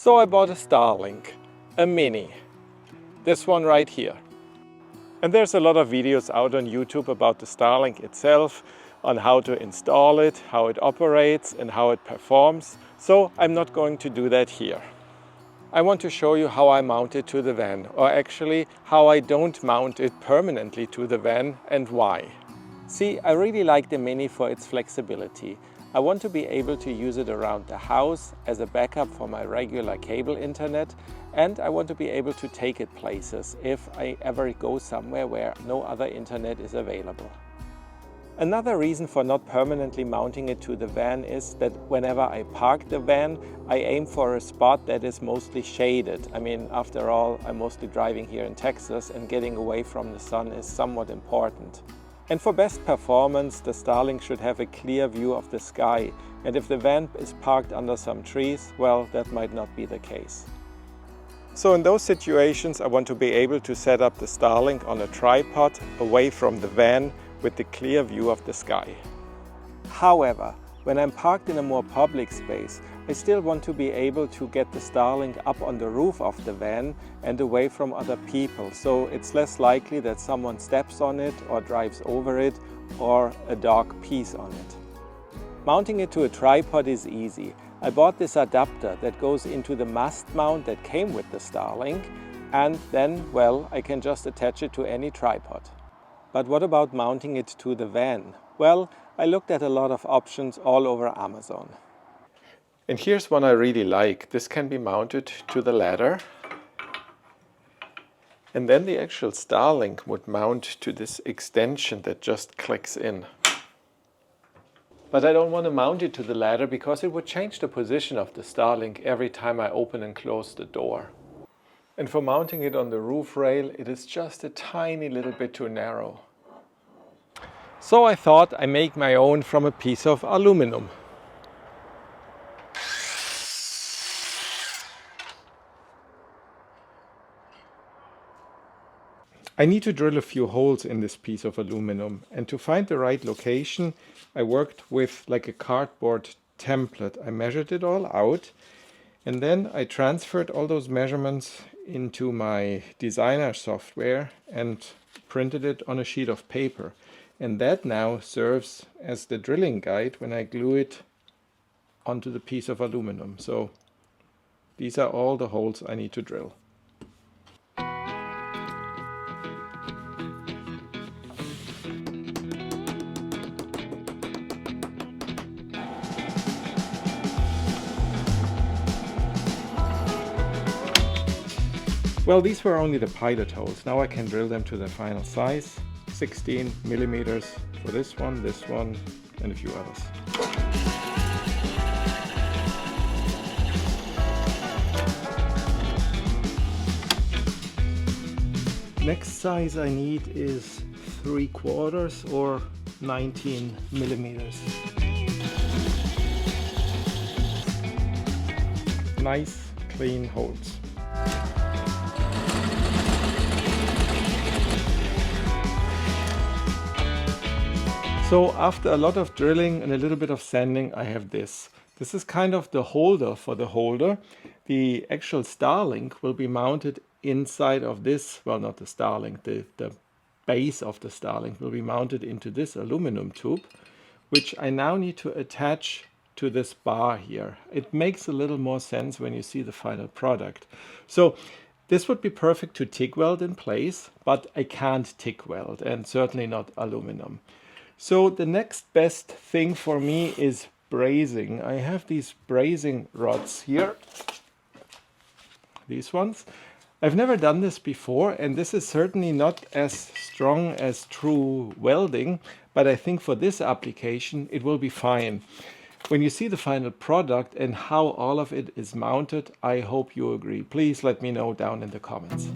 So I bought a Starlink, a Mini, this one right here. And there's a lot of videos out on YouTube about the Starlink itself, on how to install it, how it operates and how it performs. So I'm not going to do that here. I want to show you how I mount it to the van, or actually how I don't mount it permanently to the van and why. See, I really like the Mini for its flexibility. I want to be able to use it around the house as a backup for my regular cable internet, and I want to be able to take it places if I ever go somewhere where no other internet is available. Another reason for not permanently mounting it to the van is that whenever I park the van, I aim for a spot that is mostly shaded. I mean, after all, I'm mostly driving here in Texas and getting away from the sun is somewhat important. And for best performance, the Starlink should have a clear view of the sky. And if the van is parked under some trees, well, that might not be the case. So in those situations, I want to be able to set up the Starlink on a tripod away from the van with the clear view of the sky. However, when I'm parked in a more public space, I still want to be able to get the Starlink up on the roof of the van and away from other people, so it's less likely that someone steps on it or drives over it or a dog pees on it. Mounting it to a tripod is easy. I bought this adapter that goes into the mast mount that came with the Starlink, and then, well, I can just attach it to any tripod. But what about mounting it to the van? Well, I looked at a lot of options all over Amazon. And here's one I really like. This can be mounted to the ladder. And then the actual Starlink would mount to this extension that just clicks in. But I don't want to mount it to the ladder because it would change the position of the Starlink every time I open and close the door. And for mounting it on the roof rail, it is just a tiny little bit too narrow. So I thought I make my own from a piece of aluminum. I need to drill a few holes in this piece of aluminum, and to find the right location I worked with like a cardboard template. I measured it all out, and then I transferred all those measurements into my designer software and printed it on a sheet of paper. And that now serves as the drilling guide when I glue it onto the piece of aluminum. So these are all the holes I need to drill. Well, these were only the pilot holes. Now I can drill them to their final size. 16 millimeters for this one, and a few others. Next size I need is 3/4 or 19 millimeters. Nice, clean holes. So after a lot of drilling and a little bit of sanding, I have this. This is kind of the holder for the holder. The actual Starlink will be mounted inside of this, well, not the Starlink, the base of the Starlink will be mounted into this aluminum tube, which I now need to attach to this bar here. It makes a little more sense when you see the final product. So this would be perfect to TIG weld in place, but I can't TIG weld, and certainly not aluminum. So the next best thing for me is brazing. I have these brazing rods here, these ones. I've never done this before, and this is certainly not as strong as true welding, but I think for this application it will be fine. When you see the final product and how all of it is mounted, I hope you agree. Please let me know down in the comments.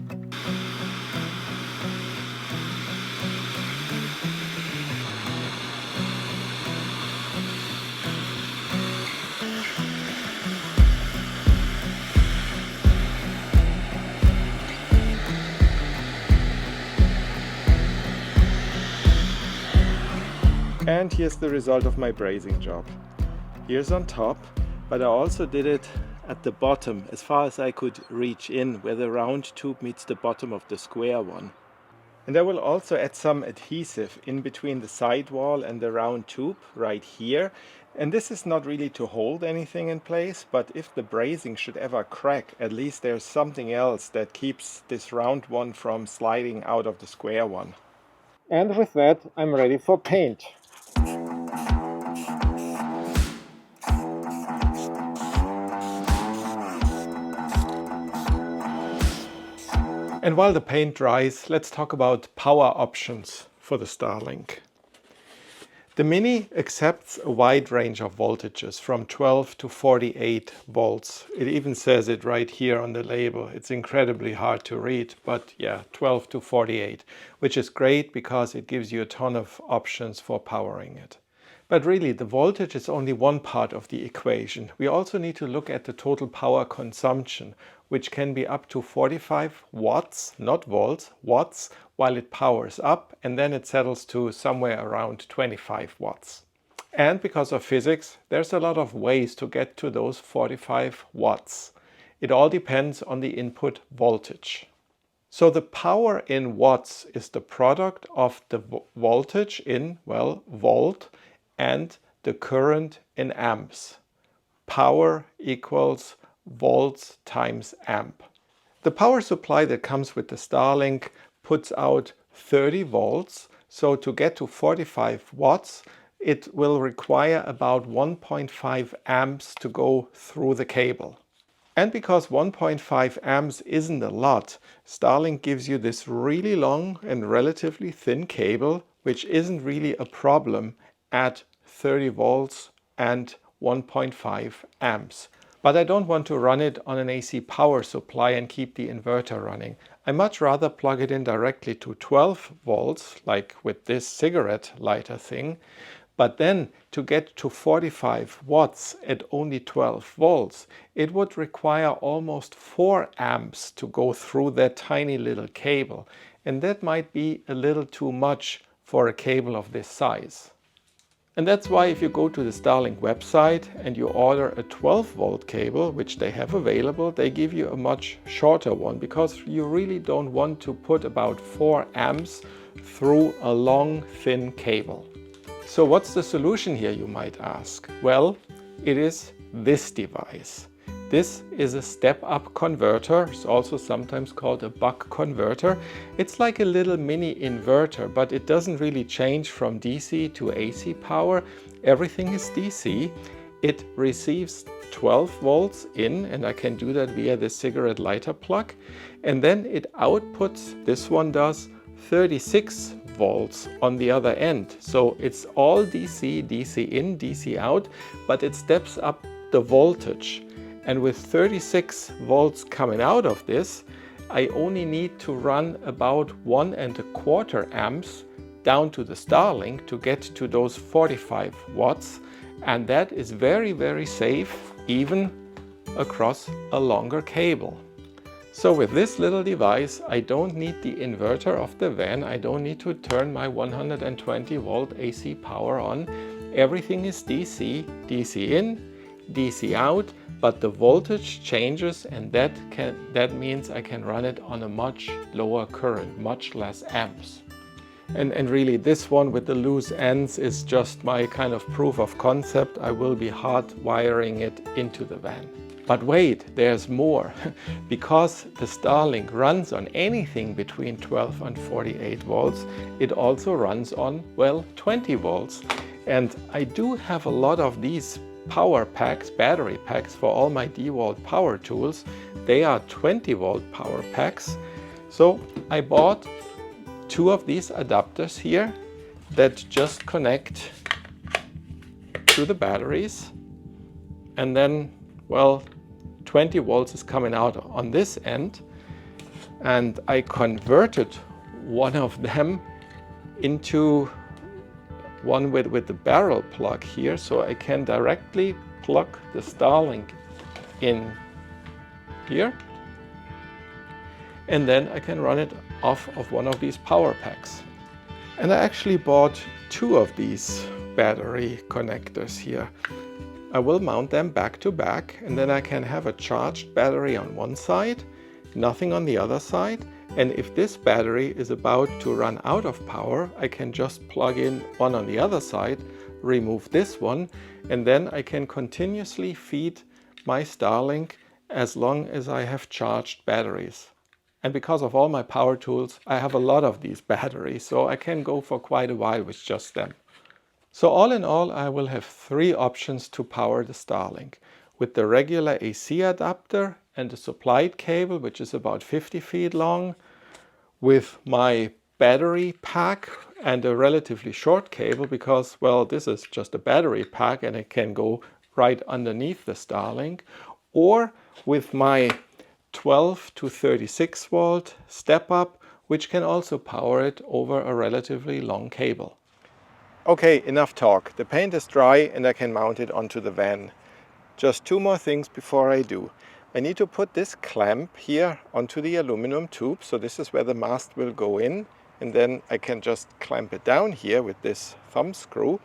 And here's the result of my brazing job. Here's on top, but I also did it at the bottom, as far as I could reach in, where the round tube meets the bottom of the square one. And I will also add some adhesive in between the sidewall and the round tube right here. And this is not really to hold anything in place, but if the brazing should ever crack, at least there's something else that keeps this round one from sliding out of the square one. And with that, I'm ready for paint. And while the paint dries, let's talk about power options for the Starlink. The Mini accepts a wide range of voltages from 12 to 48 volts. It even says it right here on the label. It's incredibly hard to read, but yeah, 12 to 48, which is great because it gives you a ton of options for powering it. But really, the voltage is only one part of the equation. We also need to look at the total power consumption, which can be up to 45 watts, not volts, watts, while it powers up, and then it settles to somewhere around 25 watts. And because of physics, there's a lot of ways to get to those 45 watts. It all depends on the input voltage. So the power in watts is the product of the voltage in, well, volt, and the current in amps. Power equals volts times amp. The power supply that comes with the Starlink puts out 30 volts, so to get to 45 watts, it will require about 1.5 amps to go through the cable. And because 1.5 amps isn't a lot, Starlink gives you this really long and relatively thin cable, which isn't really a problem at 30 volts and 1.5 amps. But I don't want to run it on an AC power supply and keep the inverter running. I much rather plug it in directly to 12 volts, like with this cigarette lighter thing. But then to get to 45 watts at only 12 volts, it would require almost 4 amps to go through that tiny little cable. And that might be a little too much for a cable of this size. And that's why if you go to the Starlink website and you order a 12 volt cable, which they have available, they give you a much shorter one because you really don't want to put about 4 amps through a long, thin cable. So what's the solution here, you might ask? Well, it is this device. This is a step-up converter. It's also sometimes called a buck converter. It's like a little mini inverter, but it doesn't really change from DC to AC power. Everything is DC. It receives 12 volts in, and I can do that via the cigarette lighter plug. And then it outputs, this one does, 36 volts on the other end. So it's all DC, DC in, DC out, but it steps up the voltage. And with 36 volts coming out of this, I only need to run about 1.25 amps down to the Starlink to get to those 45 watts. And that is very, very safe, even across a longer cable. So with this little device, I don't need the inverter of the van. I don't need to turn my 120 volt AC power on. Everything is DC, DC in, DC out, but the voltage changes, and that means I can run it on a much lower current, much less amps. And really this one with the loose ends is just my kind of proof of concept. I will be hard wiring it into the van. But wait, there's more. Because the Starlink runs on anything between 12 and 48 volts, it also runs on, well, 20 volts. And I do have a lot of these power packs, battery packs for all my DeWalt power tools. They are 20 volt power packs. So I bought 2 of these adapters here that just connect to the batteries. And then, well, 20 volts is coming out on this end. And I converted one of them into one with the barrel plug here, so I can directly plug the Starlink in here, and then I can run it off of one of these power packs. And I actually bought 2 of these battery connectors here. I will mount them back to back, and then I can have a charged battery on one side, nothing on the other side. And if this battery is about to run out of power, I can just plug in one on the other side, remove this one, and then I can continuously feed my Starlink as long as I have charged batteries. And because of all my power tools, I have a lot of these batteries, so I can go for quite a while with just them. So all in all, I will have 3 options to power the Starlink. With the regular AC adapter and the supplied cable, which is about 50 feet long, with my battery pack and a relatively short cable because, well, this is just a battery pack and it can go right underneath the Starlink, or with my 12 to 36 volt step up, which can also power it over a relatively long cable. Okay, enough talk. The paint is dry and I can mount it onto the van. Just 2 more things before I do. I need to put this clamp here onto the aluminum tube. So this is where the mast will go in. And then I can just clamp it down here with this thumb screw.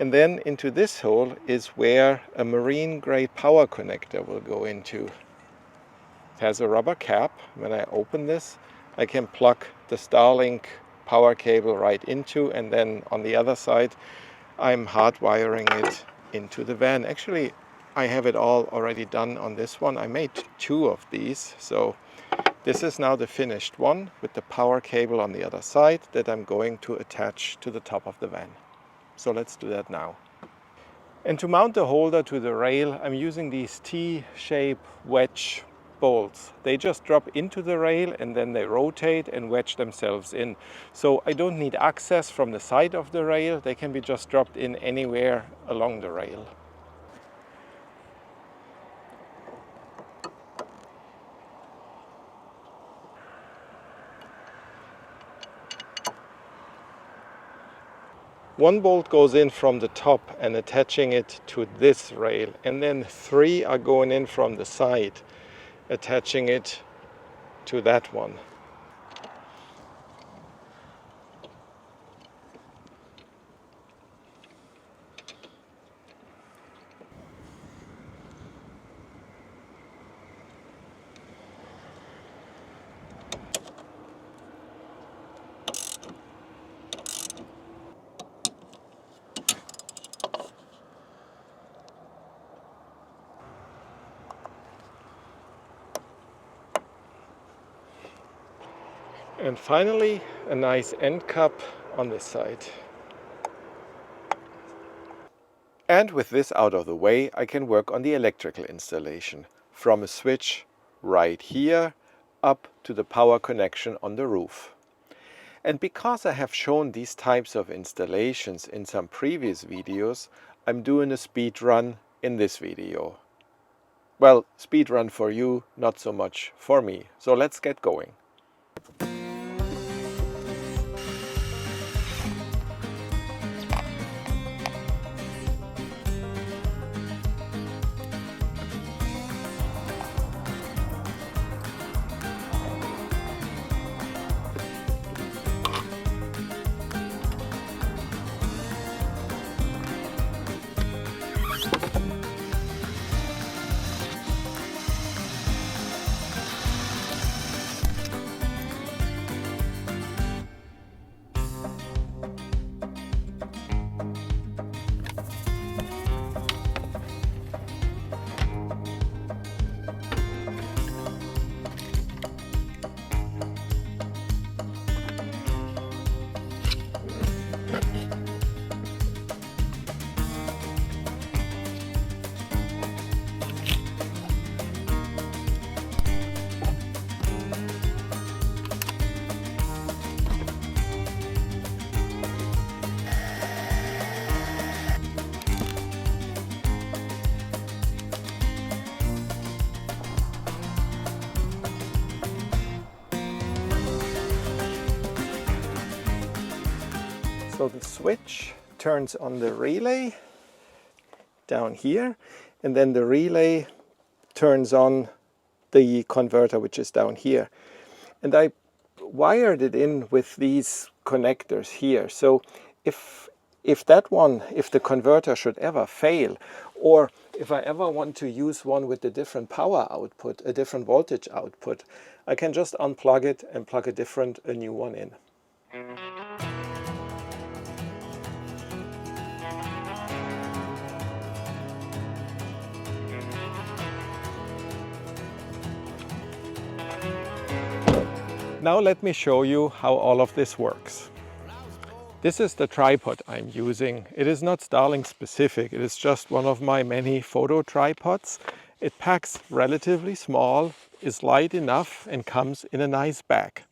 And then into this hole is where a marine grade power connector will go into. It has a rubber cap. When I open this, I can plug the Starlink power cable right into, and then on the other side I'm hardwiring it into the van. Actually, I have it all already done on this one. I made 2 of these, so this is now the finished one with the power cable on the other side that I'm going to attach to the top of the van. So let's do that now. And to mount the holder to the rail, I'm using these T-shape wedge bolts. They just drop into the rail and then they rotate and wedge themselves in. So I don't need access from the side of the rail. They can be just dropped in anywhere along the rail. One bolt goes in from the top and attaching it to this rail, and then 3 are going in from the side, attaching it to that one. And finally, a nice end cap on this side. And with this out of the way, I can work on the electrical installation from a switch right here up to the power connection on the roof. And because I have shown these types of installations in some previous videos, I'm doing a speed run in this video. Well, speed run for you, not so much for me. So let's get going. So the switch turns on the relay down here, and then the relay turns on the converter, which is down here. And I wired it in with these connectors here. So if if the converter should ever fail, or if I ever want to use one with a different power output, a different voltage output, I can just unplug it and plug a new one in. Now let me show you how all of this works. This is the tripod I'm using. It is not Starlink specific, it is just one of my many photo tripods. It packs relatively small, is light enough and comes in a nice bag.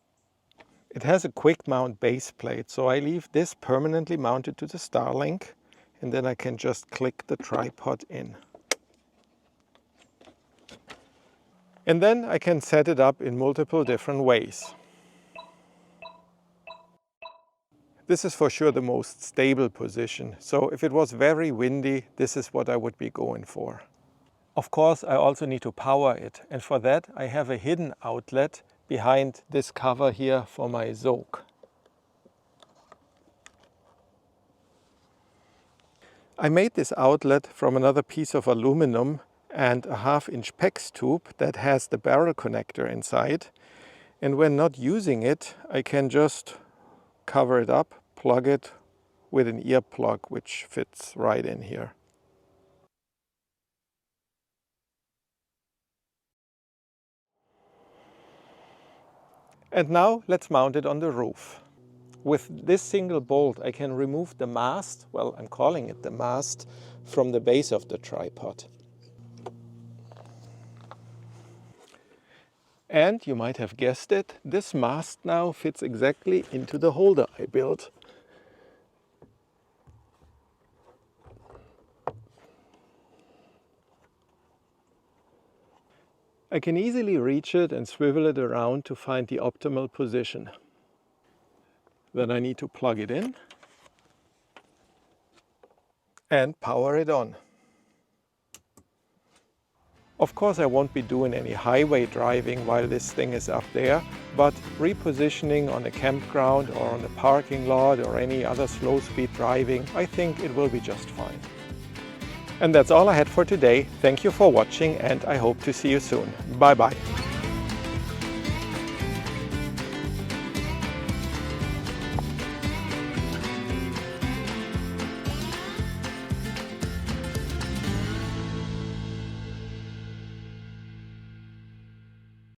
It has a quick mount base plate, so I leave this permanently mounted to the Starlink and then I can just click the tripod in. And then I can set it up in multiple different ways. This is for sure the most stable position, so if it was very windy, this is what I would be going for. Of course, I also need to power it, and for that I have a hidden outlet behind this cover here for my Zoke. I made this outlet from another piece of aluminum and a 1/2-inch PEX tube that has the barrel connector inside, and when not using it, I can just cover it up, plug it with an ear plug which fits right in here. And now let's mount it on the roof. With this single bolt I can remove the mast, well, I'm calling it the mast, from the base of the tripod. And you might have guessed it, this mast now fits exactly into the holder I built. I can easily reach it and swivel it around to find the optimal position. Then I need to plug it in and power it on. Of course, I won't be doing any highway driving while this thing is up there, but repositioning on a campground or on a parking lot or any other slow speed driving, I think it will be just fine. And that's all I had for today. Thank you for watching and I hope to see you soon. Bye bye.